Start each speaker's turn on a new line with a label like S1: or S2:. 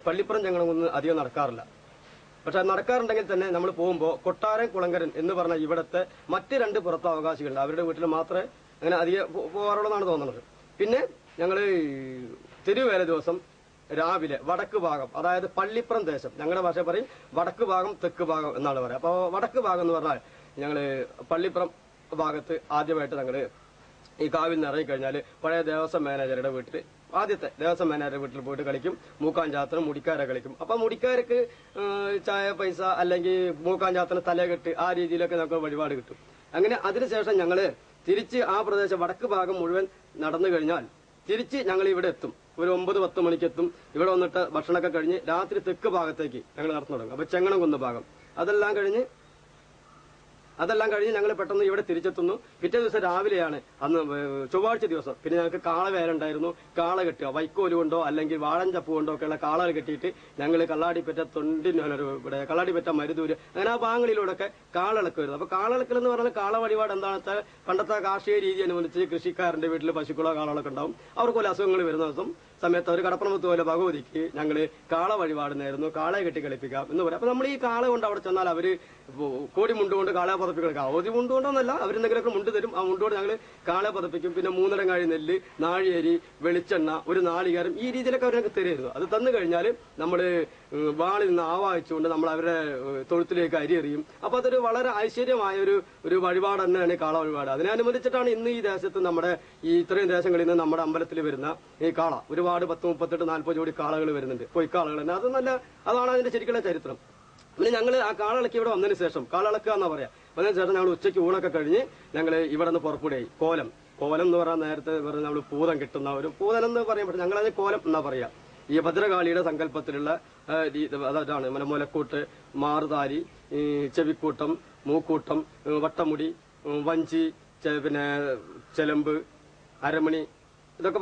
S1: പള്ളിപ്പുറം ചങ്ങണംകുന്ന് അധികം നടക്കാറില്ല. പക്ഷെ നടക്കാറുണ്ടെങ്കിൽ തന്നെ നമ്മൾ പോകുമ്പോൾ കൊട്ടാരം കുളങ്കരൻ എന്ന് പറഞ്ഞ ഇവിടുത്തെ മറ്റ് 2 പുറത്തെ അവകാശികളുണ്ട്. അവരുടെ വീട്ടിൽ മാത്രമേ അങ്ങനെ അധികം പോകാറുള്ളതാണ് തോന്നുന്നത്. പിന്നെ ഞങ്ങൾ തിരുവേല ദിവസം രാവിലെ വടക്ക് ഭാഗം, അതായത് പള്ളിപ്പുറം ദേശം, ഞങ്ങളുടെ ഭാഷ പറയും വടക്ക് ഭാഗം തെക്ക് ഭാഗം എന്നാണ് പറയുക. അപ്പോൾ വടക്ക് ഭാഗം എന്ന് പറഞ്ഞാൽ ഞങ്ങൾ പള്ളിപ്പുറം ഭാഗത്ത് ആദ്യമായിട്ട് ഞങ്ങൾ ഈ കാവിൽ നിന്ന് ഇറങ്ങിക്കഴിഞ്ഞാൽ പഴയ ദേവസ്വം മാനേജറുടെ വീട്ടിൽ, ആദ്യത്തെ ദേവസ്വം മാനേജറുടെ വീട്ടിൽ പോയിട്ട് കളിക്കും. മൂക്കാഞ്ചാത്തനും മുടിക്കാരെ കളിക്കും. അപ്പൊ മുടിക്കാർക്ക് ചായ പൈസ അല്ലെങ്കിൽ മൂക്കാഞ്ചാത്തന് തലകെട്ട് ആ രീതിയിലൊക്കെ നമുക്ക് വഴിപാട് കിട്ടും. അങ്ങനെ അതിനുശേഷം ഞങ്ങള് തിരിച്ച് ആ പ്രദേശം വടക്ക് ഭാഗം മുഴുവൻ നടന്നു കഴിഞ്ഞാൽ തിരിച്ച് ഞങ്ങൾ ഇവിടെ എത്തും. ഒരു 9-10 മണിക്ക് എത്തും. ഇവിടെ വന്നിട്ട് ഭക്ഷണമൊക്കെ കഴിഞ്ഞ് രാത്രി തെക്ക് ഭാഗത്തേക്ക് ഞങ്ങൾ നടന്നു തുടങ്ങും. അപ്പൊ ചെങ്ങണംകുന്ന് ഭാഗം അതെല്ലാം കഴിഞ്ഞ് ഞങ്ങൾ പെട്ടെന്ന് ഇവിടെ തിരിച്ചെത്തുന്നു. പിറ്റേ ദിവസം രാവിലെയാണ് അന്ന് ചൊവ്വാഴ്ച ദിവസം. പിന്നെ ഞങ്ങൾക്ക് കാളവേല ഉണ്ടായിരുന്നു. കാള കെട്ടുക, വൈക്കോല് കൊണ്ടോ അല്ലെങ്കിൽ വാഴഞ്ചപ്പ് കൊണ്ടോ ഒക്കെയുള്ള കാളകൾ കെട്ടിയിട്ട് ഞങ്ങൾ കള്ളാടിപ്പറ്റ ഇവിടെ കള്ളാടിപ്പറ്റ മരുദൂര് അങ്ങനെ ആ ഭാഗങ്ങളിലൂടെയൊക്കെ കാളകളൊക്കെ വരുന്നത്. അപ്പൊ കാളകളക്കൽ എന്ന് പറഞ്ഞാൽ കാള വഴിപാട് എന്താണെന്ന് വെച്ചാൽ പണ്ടത്തെ കാർഷിക രീതി അനുബന്ധിച്ച് കൃഷിക്കാരന്റെ വീട്ടിൽ പശുക്കളോ കാളകളൊക്കെ ഉണ്ടാവും. അവർക്ക് വല്ല അസുഖങ്ങൾ വരുന്ന ദിവസം സമയത്ത് അവർ കടപ്പുറമത്ത് പോലെ ഭഗവതിക്ക് ഞങ്ങൾ കാള വഴിപാടുന്നായിരുന്നു, കാളയെ കെട്ടി കളിപ്പിക്കാം എന്ന് പറയും. അപ്പൊ നമ്മൾ ഈ കാള കൊണ്ട് അവിടെ ചെന്നാൽ അവര് കോടി മുണ്ടുകൊണ്ട് കാളയെ പതപ്പിക്കും. അവധി മുണ്ടുകൊണ്ടോന്നല്ല, അവരെന്തെങ്കിലുമൊക്കെ മുണ്ട് തരും. ആ മുണ്ടുകൊണ്ട് ഞങ്ങൾ കാളയെ പതപ്പിക്കും. പിന്നെ 3 നെല്ല്, നാഴിയേരി, വെളിച്ചെണ്ണ, ഒരു നാളികേരം, ഈ രീതിയിലൊക്കെ അവരൊക്കെ തരുമായിരുന്നു. അത് തന്നു കഴിഞ്ഞാൽ നമ്മൾ വാളിൽ നിന്ന് ആവാഹിച്ചുകൊണ്ട് നമ്മൾ അവരുടെ തൊഴുത്തിലേക്ക് അരി എറിയും. അപ്പൊ അതൊരു വളരെ ഐശ്വര്യമായ ഒരു വഴിപാട് തന്നെയാണ് കാള വഴിപാട്. അതിനനുബന്ധിച്ചിട്ടാണ് ഇന്ന് ഈ ദേശത്ത് നമ്മുടെ ഈ ഇത്രയും ദേശങ്ങളിൽ നിന്ന് നമ്മുടെ അമ്പലത്തിൽ വരുന്ന ഈ കാള ഒരുപാട് 10, 38, 40 ജോഡി കാളകൾ വരുന്നുണ്ട്. പൊയ്ക്കാളകൾ തന്നെ. അതാണ് അതിന്റെ ശരിക്കുള്ള ചരിത്രം. പിന്നെ ഞങ്ങൾ ആ കാളകളൊക്കെ ഇവിടെ വന്നതിന് ശേഷം, കാളകളൊക്കെ എന്നാ പറയാ, വന്നതിന് ശേഷം ഞങ്ങൾ ഉച്ചയ്ക്ക് ഊണൊക്കെ കഴിഞ്ഞ് ഞങ്ങൾ ഇവിടെ നിന്ന് പുറപ്പെടുകയായി. കോലം എന്ന് പറഞ്ഞാൽ നേരത്തെ പറഞ്ഞ നമ്മൾ പൂതം കിട്ടുന്ന ഒരു പൂതം എന്ന് പറയാൻ പറ്റും. ഞങ്ങളതിന് കോലം എന്നാ പറയാ. ഈ ഭദ്രകാളിയുടെ സങ്കല്പത്തിലുള്ള അതാണ് മുലക്കൂട്ട്, മാറുതാലി, ചെവിക്കൂട്ടം, മൂക്കൂട്ടം, വട്ടമുടി, വഞ്ചി, പിന്നെ ചെലമ്പ്, അരമണി, ഇതൊക്കെ